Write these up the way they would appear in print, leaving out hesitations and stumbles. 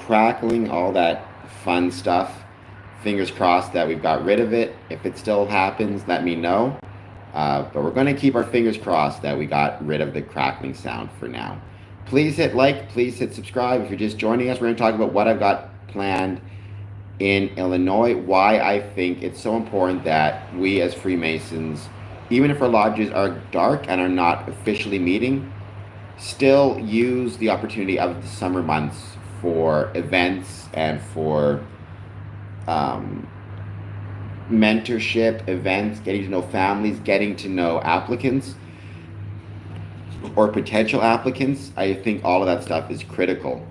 crackling, all that fun stuff. Fingers crossed that we've got rid of it. If it still happens, let me know. But we're going to keep our fingers crossed that we got rid of the crackling sound for now. Please hit like, please hit subscribe. If you're just joining us, we're going to talk about what I've got planned in Illinois, why I think it's so important that we as Freemasons, even if our lodges are dark and are not officially meeting, still use the opportunity of the summer months for events and for mentorship events, getting to know families, getting to know applicants or potential applicants. I think all of that stuff is critical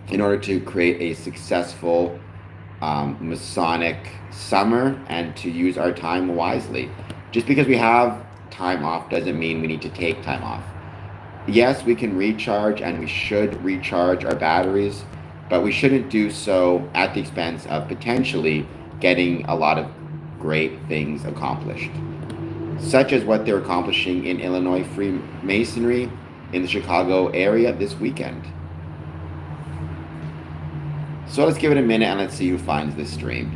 in order to create a successful Masonic summer and to use our time wisely. Just because we have time off doesn't mean we need to take time off. Yes, we can recharge and we should recharge our batteries, but we shouldn't do so at the expense of potentially getting a lot of great things accomplished, such as what they're accomplishing in Illinois Freemasonry in the Chicago area this weekend. So let's give it a minute and let's see who finds this stream.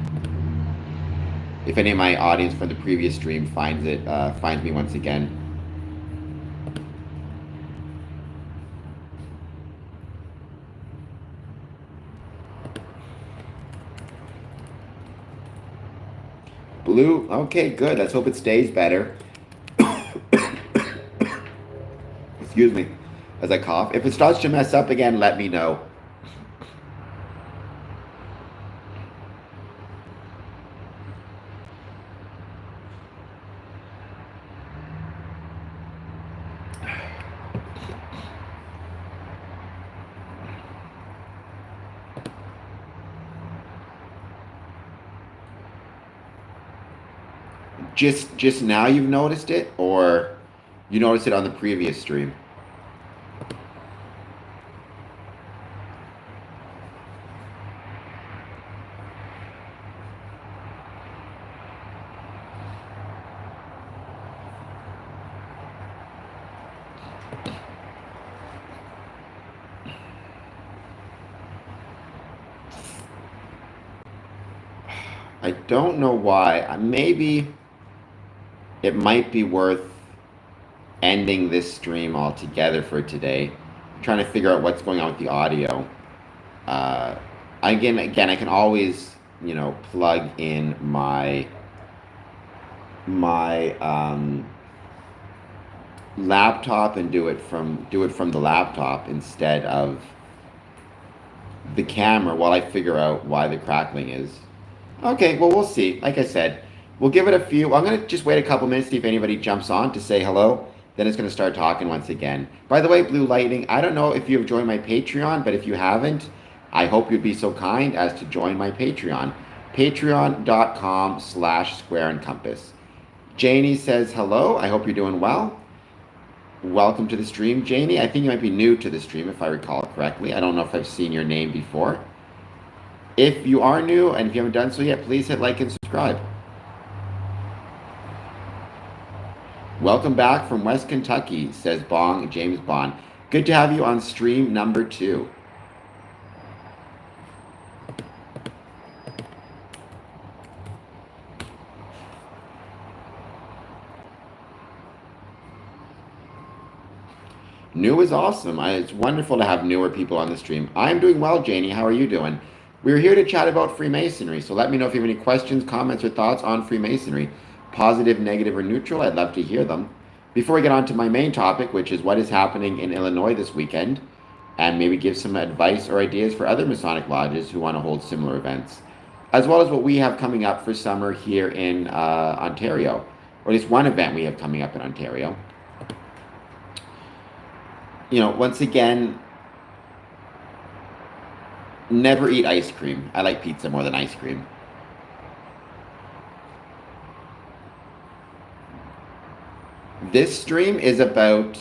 If any of my audience from the previous stream finds me once again. Blue, okay, good. Let's hope it stays better. Excuse me, as I cough. If it starts to mess up again, let me know. Just now you've noticed it, or you noticed it on the previous stream? I don't know why. Maybe it might be worth ending this stream altogether for today. I'm trying to figure out what's going on with the audio. Again, I can always, plug in my laptop and do it from the laptop instead of the camera while I figure out why the crackling is. Okay, well, we'll see. Like I said, we'll give it a few. I'm going to just wait a couple minutes, see if anybody jumps on to say hello. Then it's going to start talking once again. By the way, Blue Lightning, I don't know if you've joined my Patreon, but if you haven't, I hope you'd be so kind as to join my Patreon. Patreon.com/Square and Compass. Janie says hello. I hope you're doing well. Welcome to the stream, Janie. I think you might be new to the stream, if I recall correctly. I don't know if I've seen your name before. If you are new and if you haven't done so yet, please hit like and subscribe. Welcome back from West Kentucky, says James Bond. Good to have you on stream number 2. New is awesome. It's wonderful to have newer people on the stream. I'm doing well, Janie. How are you doing? We're here to chat about Freemasonry, so let me know if you have any questions, comments, or thoughts on Freemasonry. Positive, negative, or neutral, I'd love to hear them. Before we get on to my main topic, which is what is happening in Illinois this weekend, and maybe give some advice or ideas for other Masonic lodges who want to hold similar events, as well as what we have coming up for summer here in Ontario, or at least one event we have coming up in Ontario. Once again, never eat ice cream. I like pizza more than ice cream. This stream is about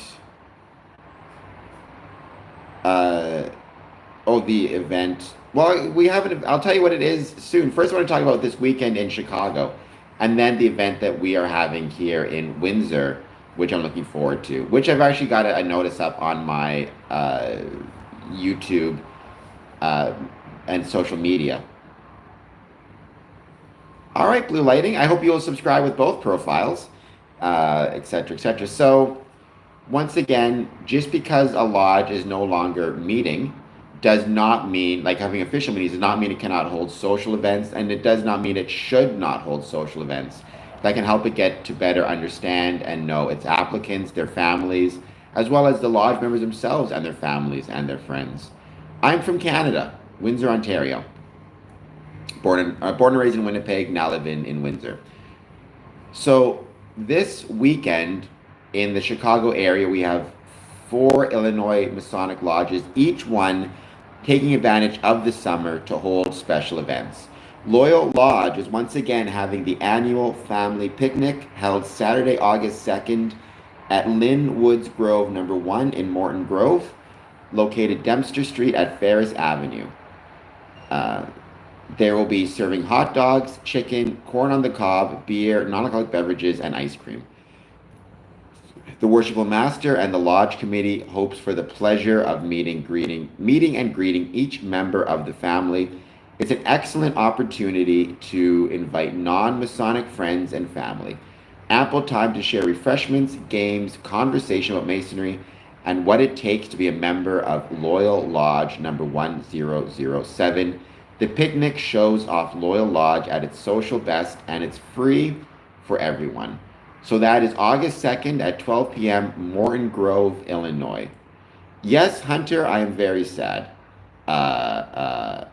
the event. Well, we haven't. I'll tell you what it is soon. First, I want to talk about this weekend in Chicago, and then the event that we are having here in Windsor, which I'm looking forward to. Which I've actually got a notice up on my YouTube uh, and social media. All right, Blue Lighting. I hope you will subscribe with both profiles, et cetera, et cetera. So, once again, just because a lodge is no longer meeting does not mean, like having official meetings, does not mean it cannot hold social events, and it does not mean it should not hold social events that can help it get to better understand and know its applicants, their families, as well as the lodge members themselves and their families and their friends. I'm from Canada, Windsor, Ontario. Born and raised in Winnipeg, now live in Windsor. So this weekend in the Chicago area, we have 4 Illinois Masonic Lodges, each one taking advantage of the summer to hold special events. Loyal Lodge is once again having the annual family picnic held Saturday, August 2nd at Lynn Woods Grove number 1 in Morton Grove, located Dempster Street at Ferris Avenue. There will be serving hot dogs, chicken, corn on the cob, beer, non-alcoholic beverages, and ice cream. The worshipful master and the lodge committee hopes for the pleasure of meeting and greeting each member of the family. It's an excellent opportunity to invite non-Masonic friends and family. Ample time to share refreshments, games, conversation about Masonry, and what it takes to be a member of Loyal Lodge number 1007. The picnic shows off Loyal Lodge at its social best, and it's free for everyone. So that is August 2nd at 12 p.m., Morton Grove, Illinois. Yes, Hunter, I am very sad about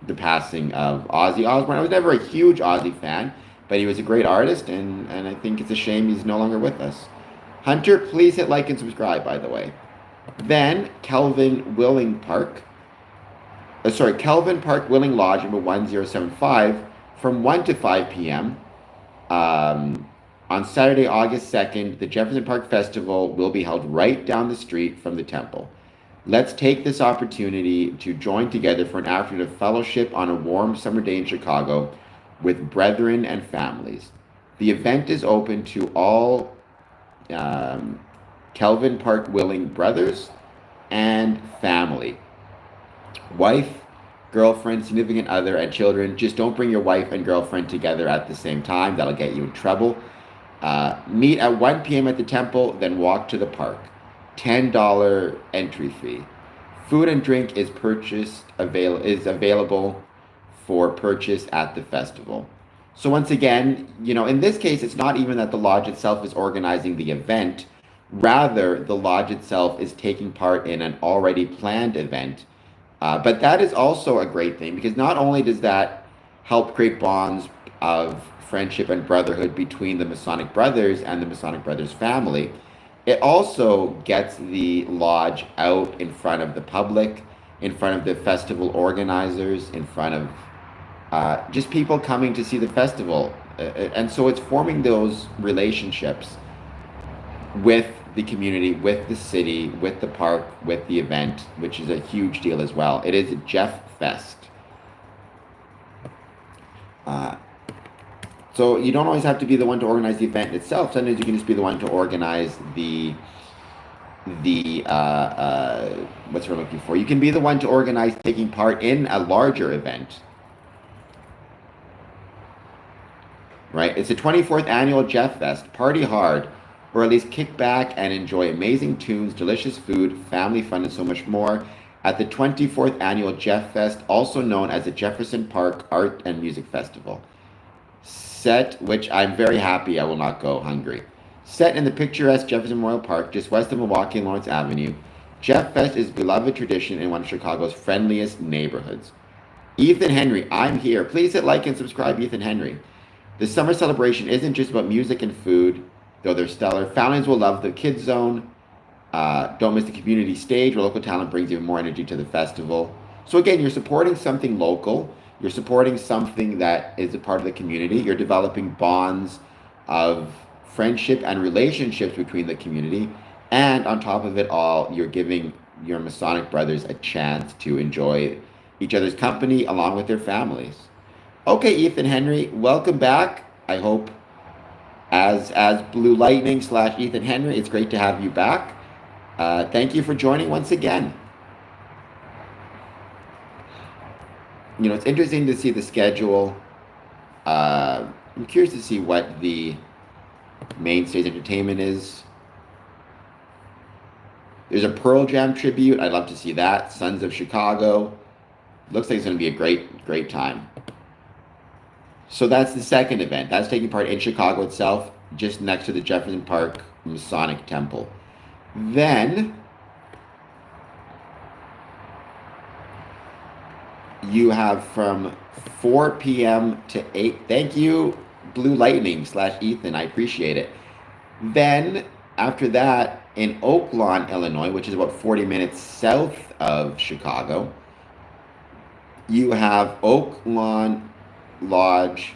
the passing of Ozzy Osbourne. I was never a huge Ozzy fan, but he was a great artist, and I think it's a shame he's no longer with us. Hunter, please hit like and subscribe, by the way. Then, Kelvin Park Willing Lodge number 1075 from 1 to 5 p.m. On Saturday, August 2nd, the Jefferson Park Festival will be held right down the street from the temple. Let's take this opportunity to join together for an afternoon of fellowship on a warm summer day in Chicago with brethren and families. The event is open to all Kelvin Park Willing brothers and family. Wife, girlfriend, significant other, and children. Just don't bring your wife and girlfriend together at the same time. That'll get you in trouble. Meet at 1 p.m. at the temple, then walk to the park. $10 entry fee. Food and drink is available for purchase at the festival. So once again, in this case, it's not even that the lodge itself is organizing the event. Rather, the lodge itself is taking part in an already planned event. But that is also a great thing, because not only does that help create bonds of friendship and brotherhood between the Masonic Brothers and the Masonic Brothers family, it also gets the lodge out in front of the public, in front of the festival organizers, in front of just people coming to see the festival. And so it's forming those relationships with the community, with the city, with the park, with the event, which is a huge deal as well. It is Jeff Fest. So you don't always have to be the one to organize the event itself. Sometimes you can just be the one to organize what's we're looking for. You can be the one to organize taking part in a larger event. Right? It's the 24th annual Jeff Fest. Party hard, or at least kick back and enjoy amazing tunes, delicious food, family fun, and so much more at the 24th annual Jeff Fest, also known as the Jefferson Park Art and Music Festival. Which I'm very happy I will not go hungry. Set in the picturesque Jefferson Memorial Park, just west of Milwaukee and Lawrence Avenue, Jeff Fest is a beloved tradition in one of Chicago's friendliest neighborhoods. Ethan Henry, I'm here. Please hit like and subscribe, Ethan Henry. The summer celebration isn't just about music and food, though they're stellar. Families will love the Kids Zone. Don't miss the community stage, where local talent brings even more energy to the festival. So again, you're supporting something local. You're supporting something that is a part of the community. You're developing bonds of friendship and relationships between the community. And on top of it all, you're giving your Masonic brothers a chance to enjoy each other's company along with their families. Okay, Ethan Henry, welcome back. I hope as Blue Lightning / Ethan Henry, it's great to have you back. Thank you for joining once again. it's interesting to see the schedule. I'm curious to see what the main stage entertainment is. There's a Pearl Jam tribute. I'd love to see that. Sons of Chicago. Looks like it's going to be a great time. So that's the second event. That's taking part in Chicago itself, just next to the Jefferson Park Masonic Temple. Then you have from 4 p.m. to 8. Thank you, Blue Lightning / Ethan. I appreciate it. Then after that, in Oak Lawn, Illinois, which is about 40 minutes south of Chicago, you have Oak Lawn Lodge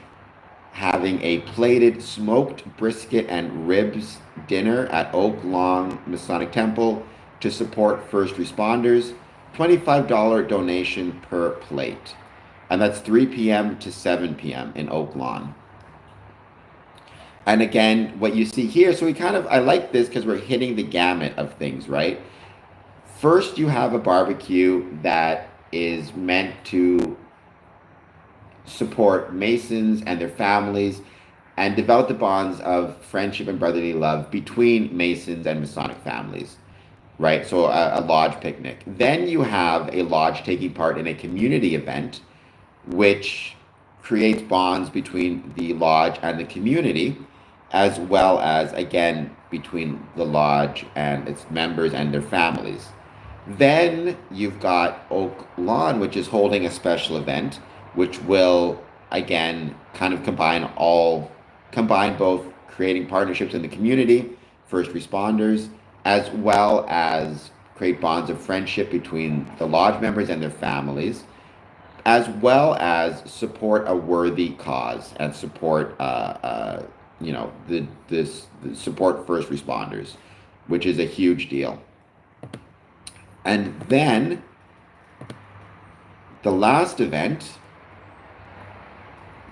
having a plated smoked brisket and ribs dinner at Oak Lawn Masonic Temple to support first responders. $25 donation per plate. And that's 3 p.m. to 7 p.m. in Oak Lawn. And again, what you see here, so I like this because we're hitting the gamut of things, right? First, you have a barbecue that is meant to support Masons and their families and develop the bonds of friendship and brotherly love between Masons and Masonic families, right? So a lodge picnic. Then you have a lodge taking part in a community event, which creates bonds between the lodge and the community, as well as, again, between the lodge and its members and their families. Then you've got Oak Lawn, which is holding a special event, which will, again, kind of combine both creating partnerships in the community, first responders, as well as create bonds of friendship between the lodge members and their families, as well as support a worthy cause and support, support first responders, which is a huge deal. And then the last event,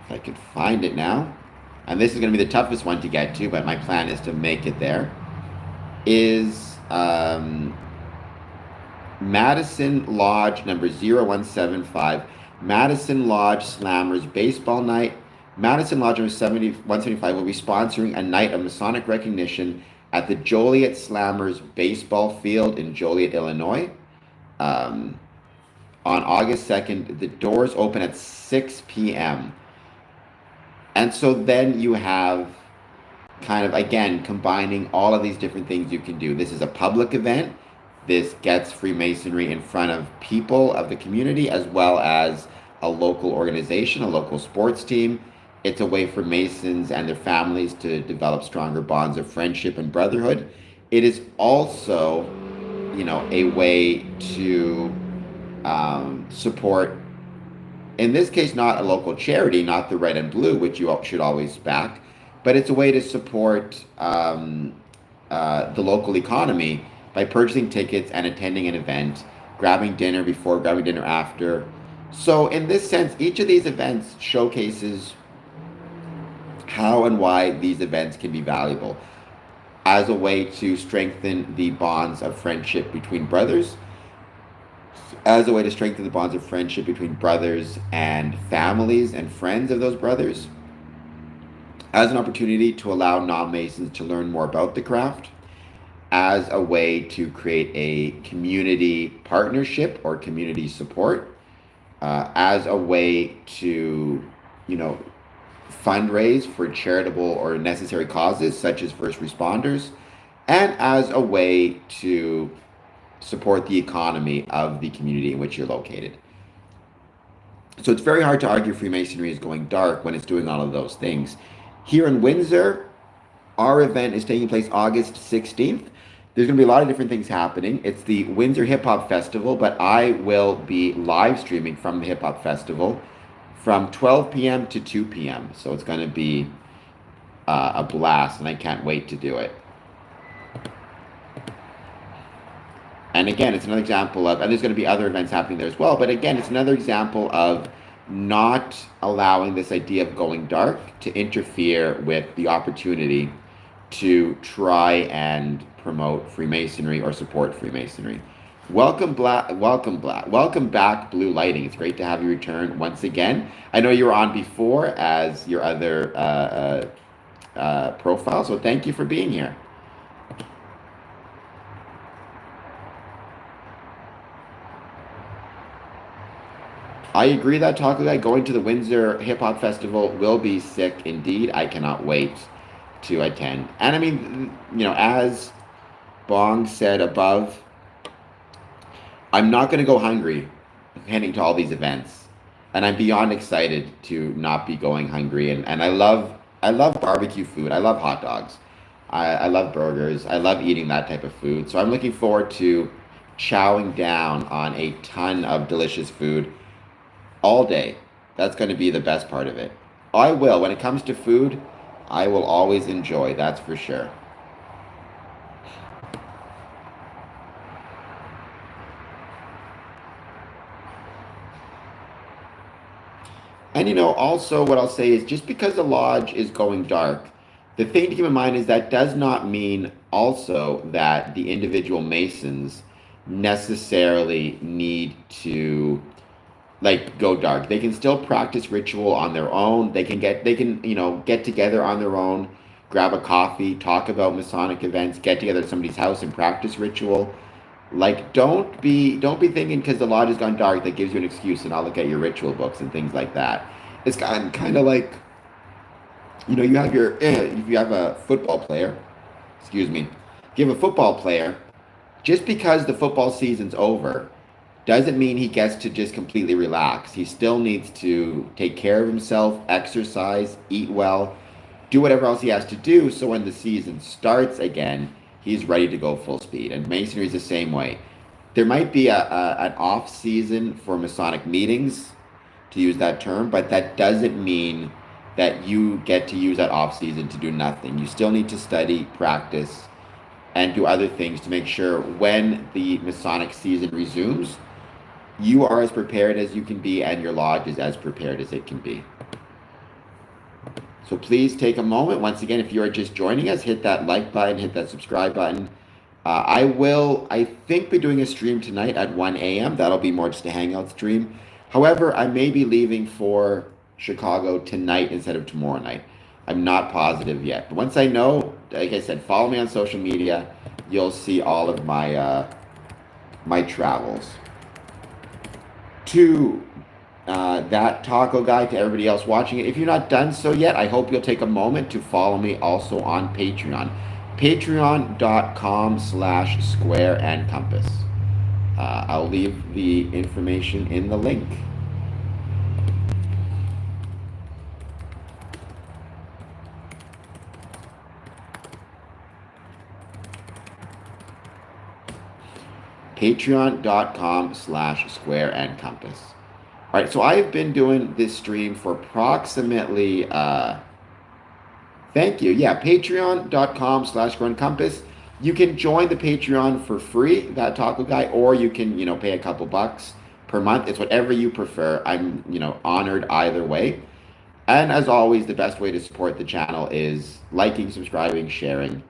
if I could find it now, and this is going to be the toughest one to get to, but my plan is to make it there, is Madison Lodge number 0175, Madison Lodge Slammers Baseball Night. Madison Lodge number 175 will be sponsoring a night of Masonic recognition at the Joliet Slammers Baseball Field in Joliet, Illinois. On August 2nd, the doors open at 6 p.m. And so then you have kind of, again, combining all of these different things you can do. This is a public event. This gets Freemasonry in front of people of the community, as well as a local organization, a local sports team. It's a way for Masons and their families to develop stronger bonds of friendship and brotherhood. It is also, a way to support, in this case, not a local charity, not the Red and Blue, which you should always back, but it's a way to support the local economy by purchasing tickets and attending an event, grabbing dinner before, grabbing dinner after. So in this sense, each of these events showcases how and why these events can be valuable as a way to strengthen the bonds of friendship between brothers, as a way to strengthen the bonds of friendship between brothers and families and friends of those brothers, as an opportunity to allow non-Masons to learn more about the craft, as a way to create a community partnership or community support, as a way to, fundraise for charitable or necessary causes such as first responders, and as a way to support the economy of the community in which you're located. So it's very hard to argue Freemasonry is going dark when it's doing all of those things. Here in Windsor, our event is taking place August 16th. There's going to be a lot of different things happening. It's the Windsor Hip Hop Festival, but I will be live streaming from the Hip Hop Festival from 12 p.m. to 2 p.m. So it's going to be a blast, and I can't wait to do it. And again, it's another example of, and there's going to be other events happening there as well, but again, it's another example of not allowing this idea of going dark to interfere with the opportunity to try and promote Freemasonry or support Freemasonry. Welcome back, Blue Lighting. It's great to have you return once again. I know you were on before as your other profile, so thank you for being here. I agree that Taco Guy going to the Windsor Hip Hop Festival will be sick indeed. I cannot wait to attend. And I mean, as Bong said above, I'm not going to go hungry heading to all these events. And I'm beyond excited to not be going hungry. And I love barbecue food. I love hot dogs. I love burgers. I love eating that type of food. So I'm looking forward to chowing down on a ton of delicious food all day. That's going to be the best part of it. I will. When it comes to food, I will always enjoy. That's for sure. And also what I'll say is just because the lodge is going dark, the thing to keep in mind is that does not mean also that the individual Masons necessarily need to like go dark. They can still practice ritual on their own. They can get together on their own, grab a coffee, talk about Masonic events, get together at somebody's house and practice ritual. Like don't be thinking because the lodge has gone dark that gives you an excuse and I'll look at your ritual books and things like that. It's kind of like you have if you have a football player, excuse me, if you have a football player, just because the football season's over doesn't mean he gets to just completely relax. He still needs to take care of himself, exercise, eat well, do whatever else he has to do so when the season starts again, he's ready to go full speed. And Masonry is the same way. There might be an off season for Masonic meetings, to use that term, but that doesn't mean that you get to use that off season to do nothing. You still need to study, practice, and do other things to make sure when the Masonic season resumes, you are as prepared as you can be and your lodge is as prepared as it can be. So please take a moment. Once again, if you are just joining us, hit that like button, hit that subscribe button. I think, be doing a stream tonight at 1 a.m. That'll be more just a hangout stream. However, I may be leaving for Chicago tonight instead of tomorrow night. I'm not positive yet. But once I know, like I said, follow me on social media. You'll see all of my travels. To that taco guy, to everybody else watching it, if you're not done so yet, I hope you'll take a moment to follow me also on Patreon. Patreon.com/square and compass. I'll leave the information in the link. Patreon.com/square and compass. All right, so I've been doing this stream for approximately, thank you. Yeah, patreon.com/square and compass. You can join the Patreon for free, that taco guy, or you can, pay a couple bucks per month. It's whatever you prefer. I'm, honored either way. And as always, the best way to support the channel is liking, subscribing, sharing.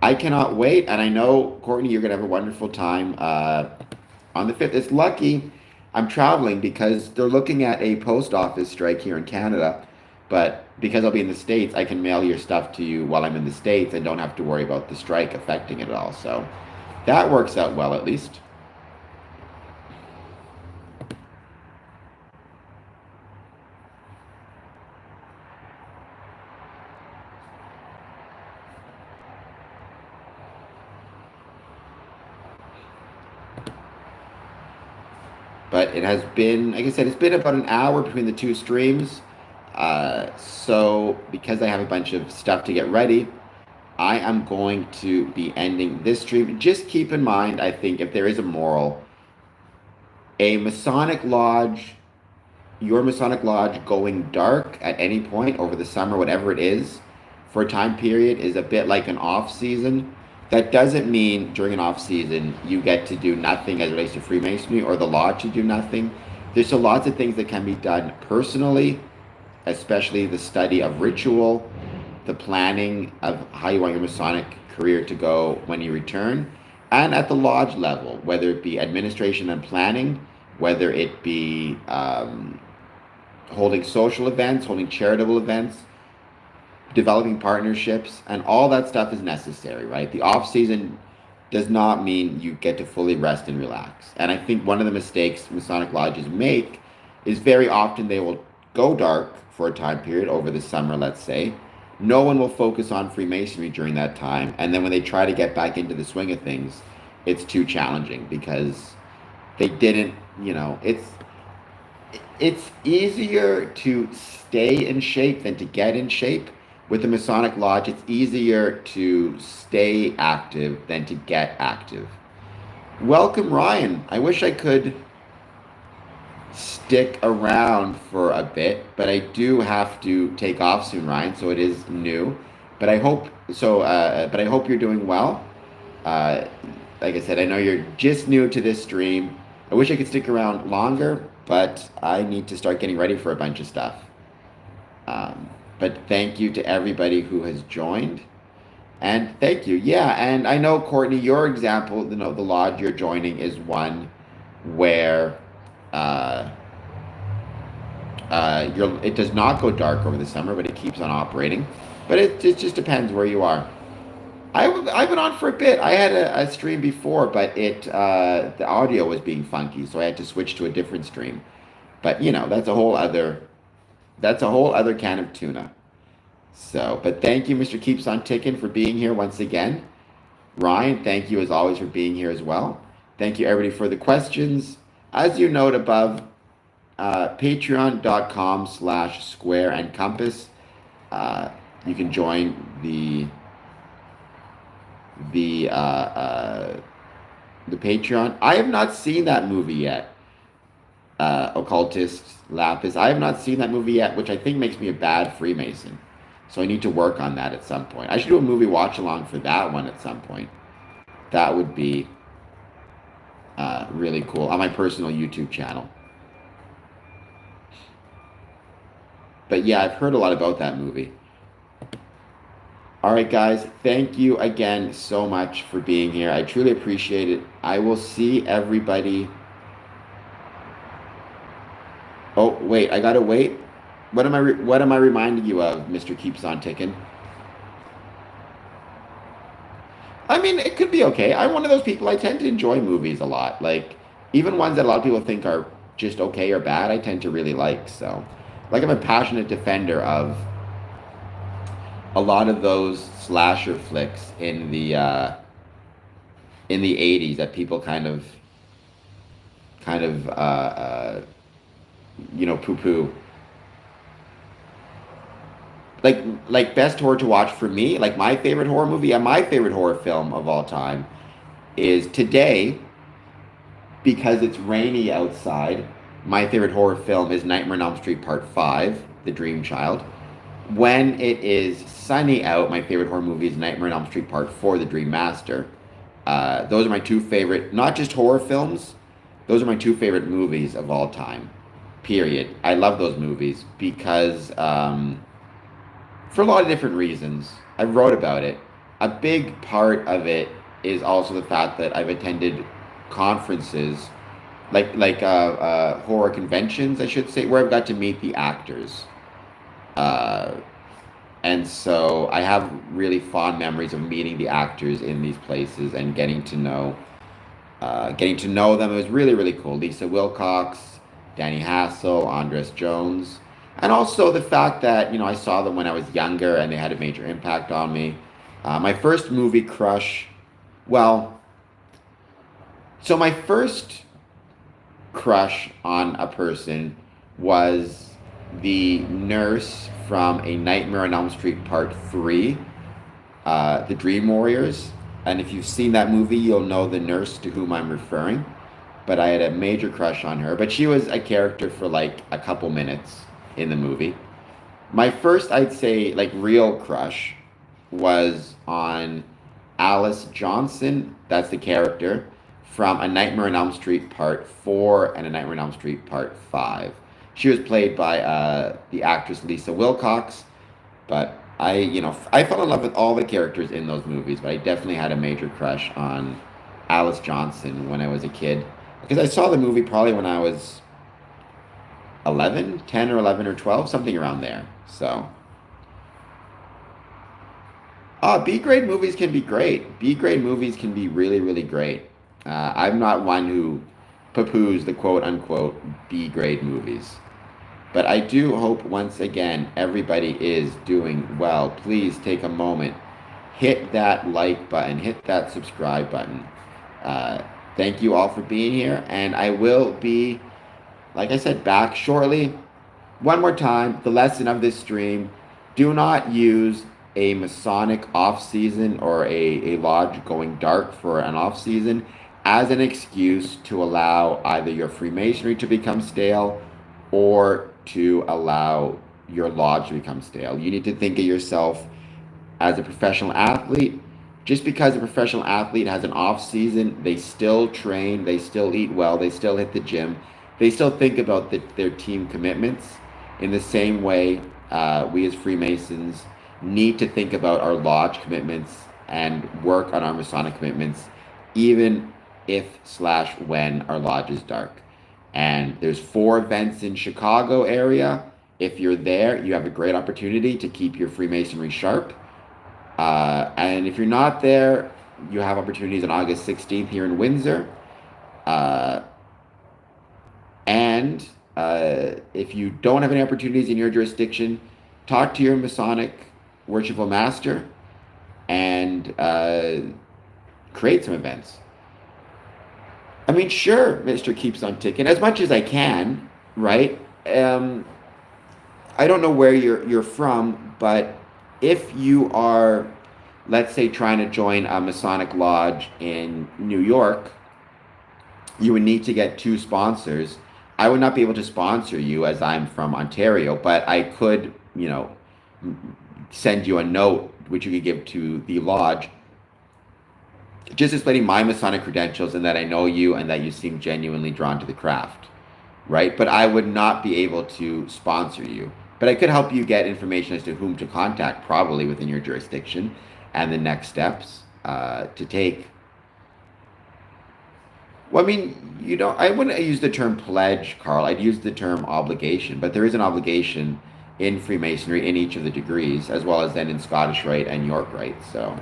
I cannot wait, and I know, Courtney, you're going to have a wonderful time on the 5th. It's lucky I'm traveling because they're looking at a post office strike here in Canada, but because I'll be in the States, I can mail your stuff to you while I'm in the States and don't have to worry about the strike affecting it at all. So that works out well, at least. But it has been, like I said, it's been about an hour between the two streams. So because I have a bunch of stuff to get ready, I am going to be ending this stream. Just keep in mind, I think, if there is a moral, a Masonic Lodge, your Masonic Lodge going dark at any point over the summer, whatever it is, for a time period is a bit like an off season. That doesn't mean during an off season you get to do nothing as it relates to Freemasonry or the lodge to do nothing. There's still lots of things that can be done personally, especially the study of ritual, the planning of how you want your Masonic career to go when you return, and at the lodge level, whether it be administration and planning, whether it be holding social events, holding charitable events, developing partnerships, and all that stuff is necessary, right? The off season does not mean you get to fully rest and relax. And I think one of the mistakes Masonic lodges make is very often they will go dark for a time period over the summer, let's say. No one will focus on Freemasonry during that time. And then when they try to get back into the swing of things, it's too challenging because they didn't, it's easier to stay in shape than to get in shape. With the Masonic Lodge, it's easier to stay active than to get active. Welcome, Ryan. I wish I could stick around for a bit, but I do have to take off soon, Ryan, so it is new. But I hope you're doing well. Like I said, I know you're just new to this stream. I wish I could stick around longer, but I need to start getting ready for a bunch of stuff. But thank you to everybody who has joined. And thank you. Yeah, and I know, Courtney, your example, the lodge you're joining is one where it does not go dark over the summer, but it keeps on operating. But it just depends where you are. I've been on for a bit. I had a stream before, but the audio was being funky, so I had to switch to a different stream. But that's a whole other can of tuna. So, but thank you, Mr. Keeps on Ticking, for being here once again. Ryan, thank you as always for being here as well. Thank you everybody for the questions. As you note above, patreon.com/square and compass. You can join the Patreon. I have not seen that movie yet. Occultist Lapis. I have not seen that movie yet, which I think makes me a bad Freemason. So I need to work on that at some point. I should do a movie watch along for that one at some point. That would be really cool on my personal YouTube channel. But yeah, I've heard a lot about that movie. All right, guys, thank you again so much for being here. I truly appreciate it. I will see everybody. Oh, wait, I gotta wait. What am I reminding you of, Mr. Keeps on Ticking? I mean, it could be okay. I'm one of those people, I tend to enjoy movies a lot. Like, even ones that a lot of people think are just okay or bad, I tend to really like. So, like, I'm a passionate defender of a lot of those slasher flicks in the 80s that people kind of poo-poo. Like best horror to watch for me, like my favorite horror movie and my favorite horror film of all time is today, because it's rainy outside. My favorite horror film is Nightmare on Elm Street Part 5, The Dream Child. When it is sunny out, my favorite horror movie is Nightmare on Elm Street Part 4, The Dream Master. Those are my two favorite, not just horror films, those are my two favorite movies of all time, period. I love those movies because, for a lot of different reasons. I wrote about it. A big part of it is also the fact that I've attended conferences, like horror conventions, I should say, where I've got to meet the actors. And so I have really fond memories of meeting the actors in these places and getting to know them. It was really, really cool. Lisa Wilcox, Danny Hassel, Andres Jones. And also the fact that, I saw them when I was younger and they had a major impact on me. My first movie crush, my first crush on a person was the nurse from A Nightmare on Elm Street Part 3, The Dream Warriors. And if you've seen that movie, you'll know the nurse to whom I'm referring. But I had a major crush on her. But she was a character for like a couple minutes in the movie. My first, I'd say, real crush was on Alice Johnson. That's the character from A Nightmare on Elm Street Part 4 and A Nightmare on Elm Street Part 5. She was played by the actress Lisa Wilcox. But I fell in love with all the characters in those movies, but I definitely had a major crush on Alice Johnson when I was a kid. Because I saw the movie probably when I was 10 or 11 or 12, something around there. So, B grade movies can be great. B grade movies can be really, really great. I'm not one who poo-poos the quote unquote B grade movies. But I do hope once again everybody is doing well. Please take a moment, hit that like button, hit that subscribe button. Thank you all for being here, and I will be, like I said, back shortly. One more time, the lesson of this stream: do not use a Masonic off-season or a lodge going dark for an off-season as an excuse to allow either your Freemasonry to become stale or to allow your lodge to become stale. You need to think of yourself as a professional athlete. Just because a professional athlete has an off season, they still train, they still eat well, they still hit the gym, they still think about their team commitments. In the same way, we as Freemasons need to think about our lodge commitments and work on our Masonic commitments, even if/when our lodge is dark. And there's 4 events in Chicago area. If you're there, you have a great opportunity to keep your Freemasonry sharp. And if you're not there, you have opportunities on August 16th here in Windsor. And if you don't have any opportunities in your jurisdiction, talk to your Masonic worshipful master and create some events. I mean, sure, Mr. Keeps on Ticking, as much as I can, right? I don't know where you're from, but if you are, let's say, trying to join a Masonic Lodge in New York, you would need to get 2 sponsors. I would not be able to sponsor you as I'm from Ontario, but I could, send you a note which you could give to the lodge, just explaining my Masonic credentials and that I know you and that you seem genuinely drawn to the craft, right? But I would not be able to sponsor you. But I could help you get information as to whom to contact, probably within your jurisdiction, and the next steps to take. Well, I mean, I wouldn't use the term pledge, Carl. I'd use the term obligation. But there is an obligation in Freemasonry in each of the degrees, as well as then in Scottish Rite and York Rite. So.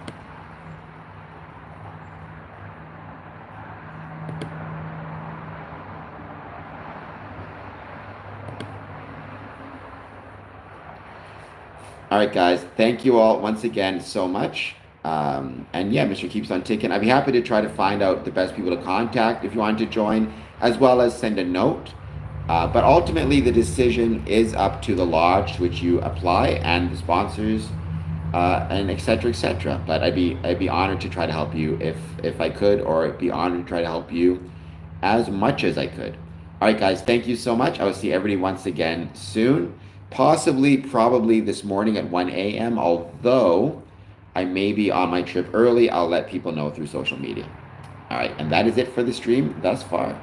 All right, guys. Thank you all once again so much. And yeah, Mr. Keeps on Ticking. I'd be happy to try to find out the best people to contact if you want to join, as well as send a note. But ultimately, the decision is up to the lodge to which you apply and the sponsors, and et cetera, et cetera. But I'd be honored to try to help you if I could, or I'd be honored to try to help you as much as I could. All right, guys. Thank you so much. I will see everybody once again soon. Probably this morning at 1 a.m., although I may be on my trip early. I'll let people know through social media. All right, and that is it for the stream thus far.